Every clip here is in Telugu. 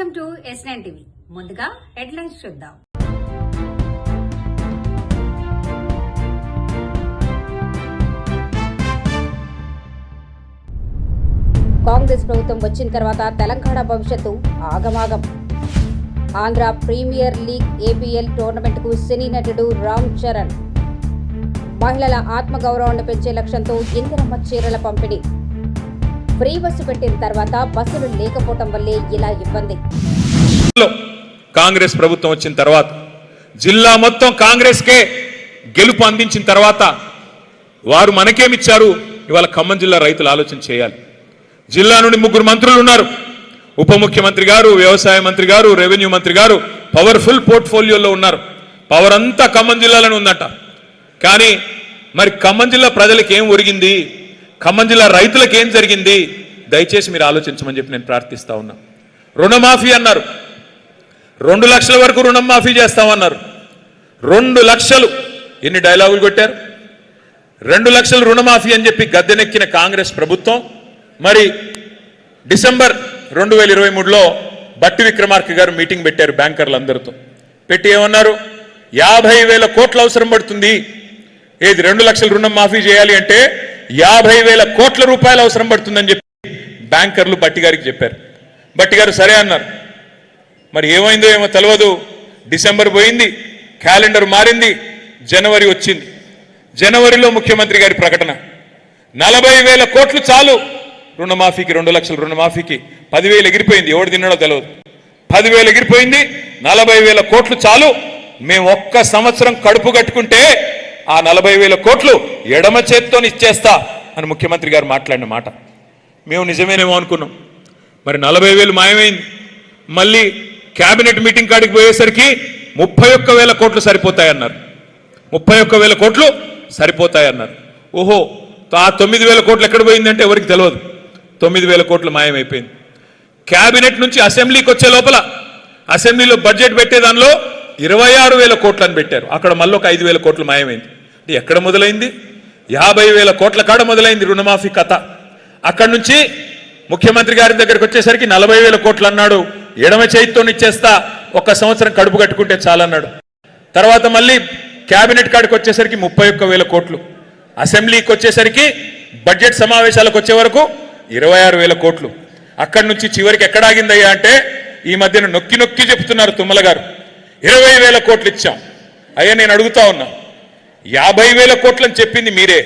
Welcome to S9 TV. ముందుగా హెడ్లైన్స్ చూద్దాం. కాంగ్రెస్ ప్రభుత్వం వచ్చిన తర్వాత తెలంగాణ భవిష్యత్తు ఆగమాగం. ఆంధ్ర ప్రీమియర్ లీగ్ ఏపీఎల్ టోర్నమెంట్కు సినీ నటుడు రామ్ చరణ్. మహిళల ఆత్మగౌరవాన్ని పెంచే లక్ష్యంతో ఇందిరమ్మ చీరల పంపిణీ. ఫ్రీ బస్సు పెట్టిన తర్వాత బస్సులు లేకపోవటం వల్లే ఇలా ఇబ్బంది. కాంగ్రెస్ ప్రభుత్వం వచ్చిన తర్వాత జిల్లా మొత్తం కాంగ్రెస్కే గెలుపు అందించిన తర్వాత వారు మనకేమిచ్చారు? ఇవాళ ఖమ్మం జిల్లా రైతులు ఆలోచన చేయాలి. జిల్లా నుండి 3 మంత్రులు ఉన్నారు. ఉప ముఖ్యమంత్రి గారు, వ్యవసాయ మంత్రి గారు, రెవెన్యూ మంత్రి గారు పవర్ఫుల్ పోర్ట్ఫోలియోలో ఉన్నారు. పవర్ అంతా ఖమ్మం జిల్లాలోనే ఉందట. కానీ మరి ఖమ్మం జిల్లా ప్రజలకు ఏం ఒరిగింది, ఖమ్మం జిల్లా రైతులకు ఏం జరిగింది? దయచేసి మీరు ఆలోచించమని చెప్పి నేను ప్రార్థిస్తా ఉన్నా. రుణమాఫీ అన్నారు, 2 లక్షల వరకు రుణం మాఫీ చేస్తామన్నారు. 2 లక్షలు ఎన్ని డైలాగులు కొట్టారు? 2 లక్షలు రుణమాఫీ అని చెప్పి గద్దెనెక్కిన కాంగ్రెస్ ప్రభుత్వం మరి డిసెంబర్ 2023లో బట్టి విక్రమార్క గారు మీటింగ్ పెట్టారు బ్యాంకర్లందరితో. పెట్టి ఏమన్నారు? 50,000 కోట్లు అవసరం పడుతుంది. ఏది 2 లక్షల రుణం మాఫీ చేయాలి అంటే 50,000 కోట్ల రూపాయలు అవసరం పడుతుందని చెప్పి బ్యాంకర్లు బట్టి గారికి చెప్పారు. బట్టి గారు సరే అన్నారు. మరి ఏమైందో ఏమో తెలియదు. డిసెంబర్ పోయింది, క్యాలెండర్ మారింది, జనవరి వచ్చింది. జనవరిలో ముఖ్యమంత్రి గారి ప్రకటన 40,000 కోట్లు చాలు రుణమాఫీకి, 2 లక్షల రుణమాఫీకి. 10,000 ఎగిరిపోయింది, ఎవడు తిన్నాడో తెలియదు. 10,000 ఎగిరిపోయింది, 40,000 కోట్లు చాలు, మేము ఒక్క సంవత్సరం కడుపు కట్టుకుంటే ఆ 40,000 కోట్లు ఎడమ చేత్తో ఇచ్చేస్తా అని ముఖ్యమంత్రి గారు మాట్లాడిన మాట మేము నిజమేనేమో అనుకున్నాం. మరి 40,000 మాయమైంది. మళ్ళీ క్యాబినెట్ మీటింగ్ కాడికి పోయేసరికి 31,000 కోట్లు సరిపోతాయన్నారు. 31,000 కోట్లు సరిపోతాయన్నారు. ఓహో, ఆ 9,000 కోట్లు ఎక్కడ పోయిందంటే ఎవరికి తెలియదు. 9,000 కోట్లు మాయమైపోయింది. క్యాబినెట్ నుంచి అసెంబ్లీకి వచ్చే లోపల అసెంబ్లీలో బడ్జెట్ పెట్టే దానిలో 26,000 కోట్లు అని పెట్టారు. అక్కడ మళ్ళీ ఒక 5,000 కోట్లు మాయమైంది. ఎక్కడ మొదలైంది? 50,000 కోట్ల కాడ మొదలైంది రుణమాఫీ కథ. అక్కడి నుంచి ముఖ్యమంత్రి గారి దగ్గరికి వచ్చేసరికి 40,000 కోట్లు అన్నాడు. ఎడమ చేతితో ఇచ్చేస్తా, ఒక్క సంవత్సరం కడుపు కట్టుకుంటే చాలన్నాడు. తర్వాత మళ్ళీ క్యాబినెట్ కాడికి వచ్చేసరికి 31,000 కోట్లు. అసెంబ్లీకి వచ్చేసరికి బడ్జెట్ సమావేశాలకు వచ్చే వరకు 26,000 కోట్లు. అక్కడి నుంచి చివరికి ఎక్కడ ఆగిందయ్యా అంటే ఈ మధ్యన నొక్కి నొక్కి చెప్తున్నారు తుమ్మల గారు, 20,000 కోట్లు ఇచ్చాం. అయ్యా నేను అడుగుతా ఉన్నా, 50,000 కోట్లు అని చెప్పింది మీరే,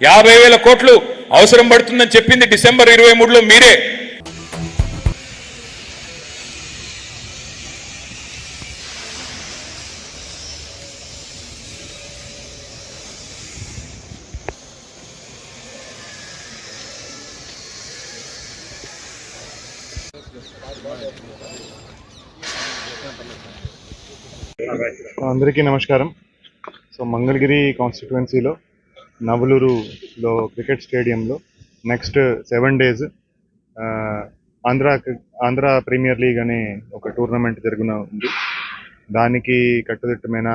50,000 కోట్లు అవసరం పడుతుందని చెప్పింది డిసెంబర్ 23లో మీరే. అందరికీ నమస్కారం. సో మంగళగిరి కాన్స్టిట్యుయెన్సీలో నవలూరులో క్రికెట్ స్టేడియంలో next 7 days Andhra premier league అనే ఒక టోర్నమెంట్ ఉంది. దానికి కట్టుదిట్టమైన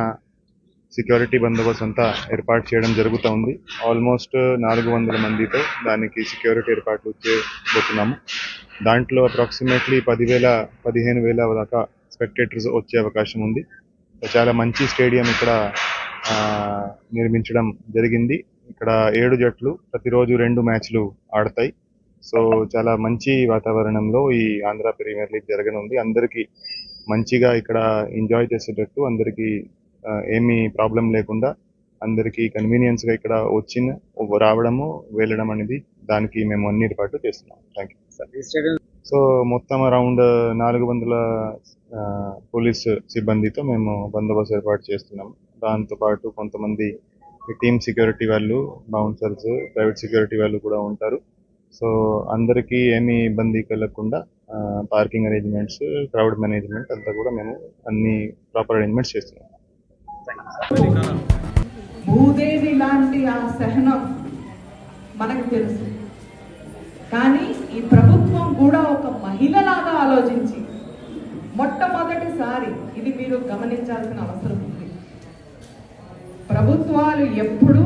సెక్యూరిటీ బందోబస్తు అంతా ఏర్పాటు చేయడం జరుగుతూ ఉంది. ఆల్మోస్ట్ 400 మందితో దానికి సెక్యూరిటీ ఏర్పాట్లు చేయబోతున్నాము. దాంట్లో అప్రాక్సిమేట్లీ 10,000-15,000 దాకా స్పెక్టేటర్స్ వచ్చే అవకాశం ఉంది. చాలా మంచి స్టేడియం ఇక్కడ నిర్మించడం జరిగింది. ఇక్కడ 7 జట్లు ప్రతిరోజు 2 మ్యాచ్లు ఆడతాయి. సో చాలా మంచి వాతావరణంలో ఈ ఆంధ్ర ప్రీమియర్ లీగ్ జరగనుంది. అందరికీ మంచిగా ఇక్కడ ఎంజాయ్ చేసేటట్టు, అందరికీ ఏమీ ప్రాబ్లం లేకుండా, అందరికీ కన్వీనియన్స్గా ఇక్కడ రావడము వెళ్ళడం అనేది దానికి మేము అన్ని ఏర్పాట్లు చేస్తున్నాం. Thank you. సో మొత్తం అరౌండ్ 400 పోలీస్ సిబ్బందితో మేము బందోబస్తు ఏర్పాటు చేస్తున్నాము. దాంతోపాటు కొంతమంది టీమ్ సెక్యూరిటీ వాళ్ళు, బౌన్సర్స్, ప్రైవేట్ సెక్యూరిటీ వాళ్ళు కూడా ఉంటారు. సో అందరికీ ఏమీ ఇబ్బంది కలగకుండా పార్కింగ్ అరేంజ్మెంట్స్, క్రౌడ్ మేనేజ్మెంట్ అంతా కూడా మేము అన్ని ప్రాపర్ అరేంజ్మెంట్స్ చేస్తున్నాం. భూదేవి లాంటి ఆ సహనం మనకు తెలుసు, కానీ ఈ ప్రభుత్వం కూడా ఒక మహిళలాగా ఆలోచించి మొట్టమొదటిసారి ఇది మీరు గమనించాల్సిన అవసరం ఉంది. ప్రభుత్వాలు ఎప్పుడూ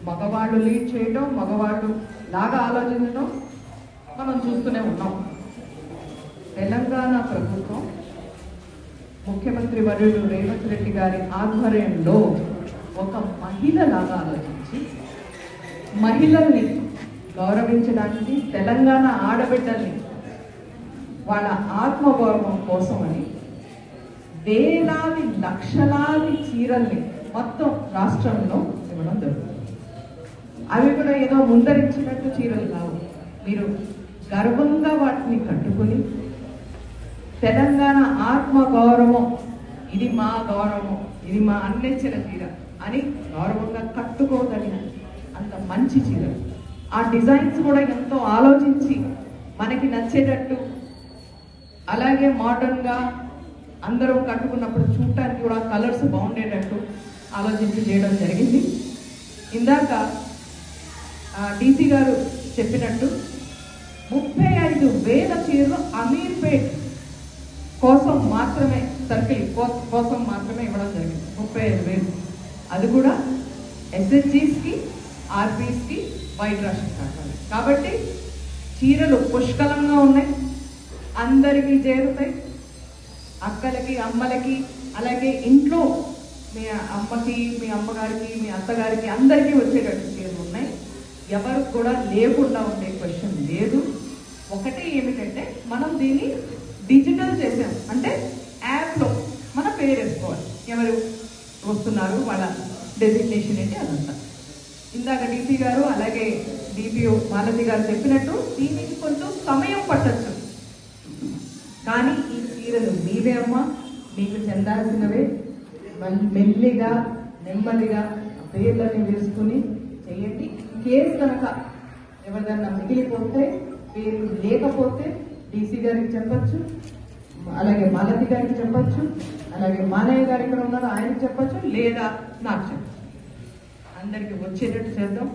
మగవాళ్ళు లీడ్ చేయడం, మగవాళ్ళు లాగా ఆలోచించడం మనం చూస్తూనే ఉన్నాం. తెలంగాణ ప్రభుత్వం ముఖ్యమంత్రి వర్యులు రేవంత్ రెడ్డి గారి ఆధ్వర్యంలో ఒక మహిళలాగా ఆలోచించి మహిళల్ని గౌరవించడానికి, తెలంగాణ ఆడబిడ్డల్ని వాళ్ళ ఆత్మగౌరవం కోసమని వేలాది లక్షలాది చీరల్ని మొత్తం రాష్ట్రంలో ఇవ్వడం జరుగుతుంది. అవి కూడా ఏదో ముందరించినట్టు చీరలు కావు. మీరు గర్వంగా వాటిని కట్టుకుని తెలంగాణ ఆత్మ గౌరవం, ఇది మా గౌరవం, ఇది మా అన్నెచ్చిన చీర అని గౌరవంగా కట్టుకోగలిగిన అంత మంచి చీర. ఆ డిజైన్స్ కూడా ఎంతో ఆలోచించి మనకి నచ్చేటట్టు, అలాగే మోడర్న్గా అందరూ కట్టుకున్నప్పుడు చూడటానికి కూడా కలర్స్ బాగుండేటట్టు ఆలోచించి చేయడం జరిగింది. ఇందాక డీసీ గారు చెప్పినట్టు 35,000 చీరలు అమీర్పేట్ కోసం మాత్రమే, సర్కిల్ కోసం మాత్రమే ఇవ్వడం జరిగింది. 35,000. అది కూడా ఎస్హెచ్జీస్కి, ఆర్పీస్కి, వైట్ రేషన్ కార్డు. కాబట్టి చీరలు పుష్కలంగా ఉన్నాయి, అందరికీ చేరుతాయి. అక్కలకి, అమ్మలకి, అలాగే ఇంట్లో మీ అమ్మకి, మీ అమ్మగారికి, మీ అత్తగారికి అందరికీ వచ్చేటట్టు చీరలు ఉన్నాయి. ఎవరికి కూడా లేకుండా ఉండే క్వశ్చన్ లేదు. ఒకటే ఏమిటంటే మనం దీన్ని డిజిటల్ చేసాం, అంటే యాప్లో మన పేరు వేసుకోవాలి, ఎవరు వస్తున్నారు, వాళ్ళ డెసిగ్నేషన్ ఏంటి, అదంతా. ఇందాక డీసీ గారు అలాగే డిపిఓ మాలతి గారు చెప్పినట్టు దీనికి కొంచెం సమయం పట్టచ్చు, కానీ ఈ చీరలు మీవే అమ్మ, మీకు చెందాల్సినవే. మెల్లిగా నెమ్మదిగా పేర్లని వేసుకుని చేయండి. కేసు కనుక ఎవరిదన్నా మిగిలిపోతే, పేరు లేకపోతే డీసీ గారికి చెప్పచ్చు, అలాగే మాలతి గారికి చెప్పచ్చు, అలాగే మానయ్య గారు ఇక్కడ ఉన్నారు ఆయనకి చెప్పచ్చు, లేదా నాకు చెప్పచ్చు. అందరికి వచ్చేటట్టు చేద్దాం.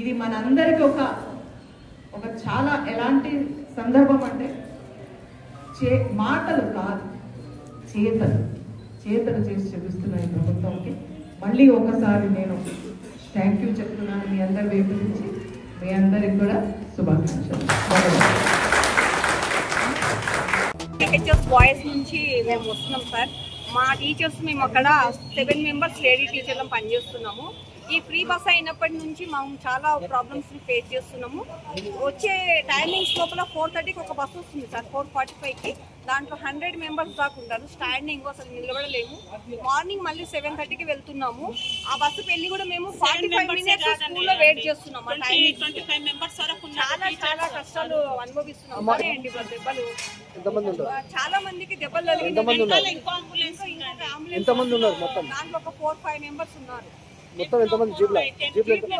ఇది మనందరికి ఒక చాలా ఎలాంటి సందర్భం అంటే మాటలు కాదు, చేతలు చేసి చూపిస్తున్నాయి ప్రభుత్వంకి. మళ్ళీ ఒకసారి నేను థ్యాంక్ యూ చెప్తున్నాను మీ అందరి వైపు నుంచి. మీ అందరికి కూడా శుభాకాంక్షలు. టీచర్స్ వాయిస్ నుంచి మేము వస్తున్నాం సార్. మా టీచర్స్ మేము అక్కడ 7 మెంబర్స్ లేడీ టీచర్లను పనిచేస్తున్నాము. ఈ ఫ్రీ బస్ అయినప్పటి నుంచి మేము చాలా ప్రాబ్లమ్స్ని ఫేస్ చేస్తున్నాము. వచ్చే టైమింగ్స్ లోపల 4:30కి ఒక బస్సు వస్తుంది సార్, 4:45కి. దాంట్లో 100 మెంబర్స్ దాకా ఉంటారు. స్టాండింగ్ అసలు నిలబడలేము. మార్నింగ్ మళ్ళీ 7:30కి వెళ్తున్నాము. ఆ బస్సు పెళ్లి కూడా మేము 45 మినిట్స్ స్కూల్లో వెయిట్ చేస్తున్నాము. 25 మెంబర్స్ వరకు చాలా కష్టాలు అనుభవిస్తున్నాము. అండి దెబ్బలు చాలా మందికి దెబ్బలు దాంట్లో ఒక 4-5 మెంబర్స్ ఉన్నారు. మొత్తం ఎంతమంది జీప్లో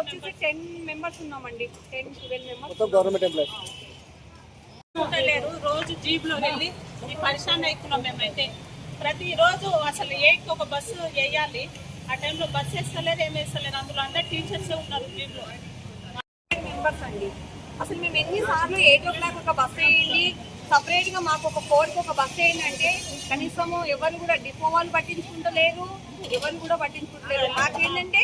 వచ్చేసి 10 మెంబర్స్ ఉన్నామండి. 10-12 మెంబర్స్ మొత్తం గవర్నమెంట్ ఎంప్లాయీస్. రోజు జీప్లో వెళ్ళి పరిశాన్ అవుతున్నాం. మేమైతే ప్రతిరోజు అసలు 8కి ఒక బస్సు వేయాలి. ఆ టైంలో బస్సు వేస్తలేదు, ఏమి వేస్తలేదు. అందులో అందరు టీచర్సే ఉన్నారు జీప్లో. మెంబర్స్ అండి. అసలు మేము ఎన్నిసార్లు 8 o'clock ఒక బస్సు వేయండి, సపరేట్గా మాకు ఒక 4కి ఒక బస్సు వేయండి అంటే కనీసము ఎవరు కూడా డిపో వాళ్ళు పట్టించుకుంటలేరు, ఎవరు కూడా పట్టించుకుంటలేరు. మాకేంటంటే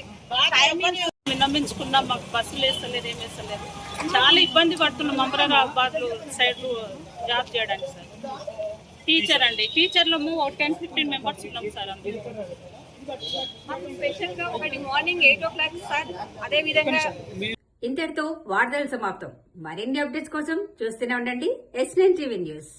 విన్నవించుకున్నాం, మాకు బస్సులు వేస్తలేదు, ఏమి వేస్తలేదు. చాలా ఇబ్బంది పడుతున్నాం. అమరాబాద్ సైడ్ జాబ్ చేయడానికి సార్. టీచర్ అండి, టీచర్లు 10-15 మెంబర్స్ ఉన్నాం సార్. అందులో మాకు స్పెషల్గా ఒకటి మార్నింగ్ 8 o'clock సార్. అదేవిధంగా ఇంతటితో వార్తలు సమాప్తం. మరిన్ని అప్డేట్స్ కోసం చూస్తూనే ఉండండి S9 టీవీ న్యూస్.